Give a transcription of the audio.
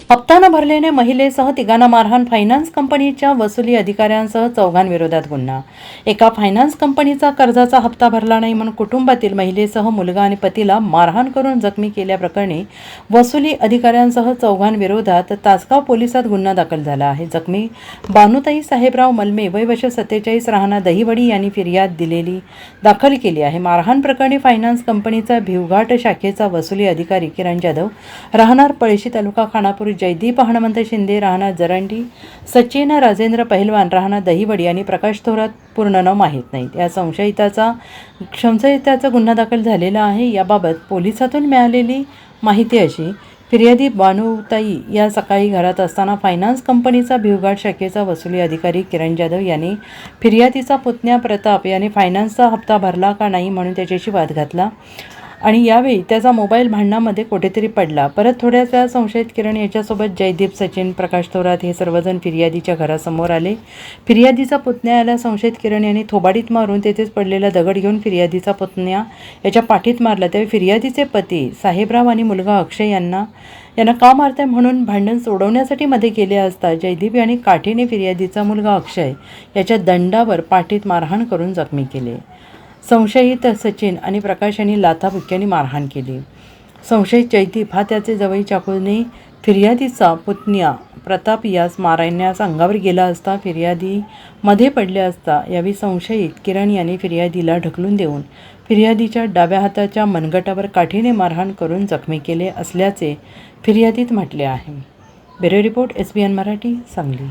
हप्ता न भरल्याने महिलेसह तिघांना मारहाण. फायनान्स कंपनीच्या वसुली अधिकाऱ्यांसह चौघांविरोधात गुन्हा. एका फायनान्स कंपनीचा कर्जाचा हप्ता भरला नाही म्हणून कुटुंबातील महिलेसह मुलगा आणि पतीला मारहाण करून जखमी केल्याप्रकरणी वसुली अधिकाऱ्यांसह चौघांविरोधात तासगाव पोलिसात गुन्हा दाखल झाला आहे. जखमी बानुताई साहेबराव मलमे वय वर्ष 47 राहणार दहिवडी यांनी फिर्याद दाखल केली आहे. मारहाण प्रकरणी फायनान्स कंपनीचा भिवघाट शाखेचा वसुली अधिकारी किरण जाधव राहणार पळशी तालुका खानापूर, जयदीप हनुमंत शिंदे राहणार जरंडी, सचिन राजेंद्र पहिलवान राहणार दहिवडी आणि प्रकाश थोरात पूर्ण नाव माहीत नाहीत. या संशयिताचा गुन्हा दाखल झालेला आहे. याबाबत पोलिसातून मिळालेली माहिती अशी: फिर्यादी बानुताई या सकाळी घरात असताना फायनान्स कंपनीचा भिवघाट शाखेचा वसुली अधिकारी किरण जाधव यांनी फिर्यादीचा पुतण्या प्रताप याने फायनान्सचा हप्ता भरला का नाही म्हणून त्याच्याशी वाद घातला आणि यावेळी त्याचा मोबाईल भांडणामध्ये कुठेतरी पडला. परत थोड्याच वेळात संशयित किरण याच्यासोबत जयदीप, सचिन, प्रकाश थोरात हे सर्वजण फिर्यादीच्या घरासमोर आले. फिर्यादीचा पुतण्या याला संशयित किरण यांनी थोबाडीत मारून तेथेच पडलेला दगड घेऊन फिर्यादीचा पुतण्या याच्या पाठीत मारला. त्यावेळी फिर्यादीचे पती साहेबराव आणि मुलगा अक्षय यांना का मारताय म्हणून भांडण सोडवण्यासाठी मध्ये गेले असता जयदीप यांनी काठीने फिर्यादीचा मुलगा अक्षय याच्या दंडावर पाठीत मारहाण करून जखमी केले. संशयित सचिन आणि प्रकाश यांनी लाथाबुक्क्यांनी मारहाण केली. संशयित जयदीप हा त्याचे जवळ चाकूने फिर्यादीचा पुतण्या प्रताप यास मारण्यास अंगावर गेला असता फिर्यादी मध्ये पडले असता यावेळी संशयित किरण यांनी फिर्यादीला ढकलून देऊन फिर्यादीच्या डाव्या हाताच्या मनगटावर काठीने मारहाण करून जखमी केले असल्याचे फिर्यादीत म्हटले आहे. Bureau report, SBN Marathi, Sangli.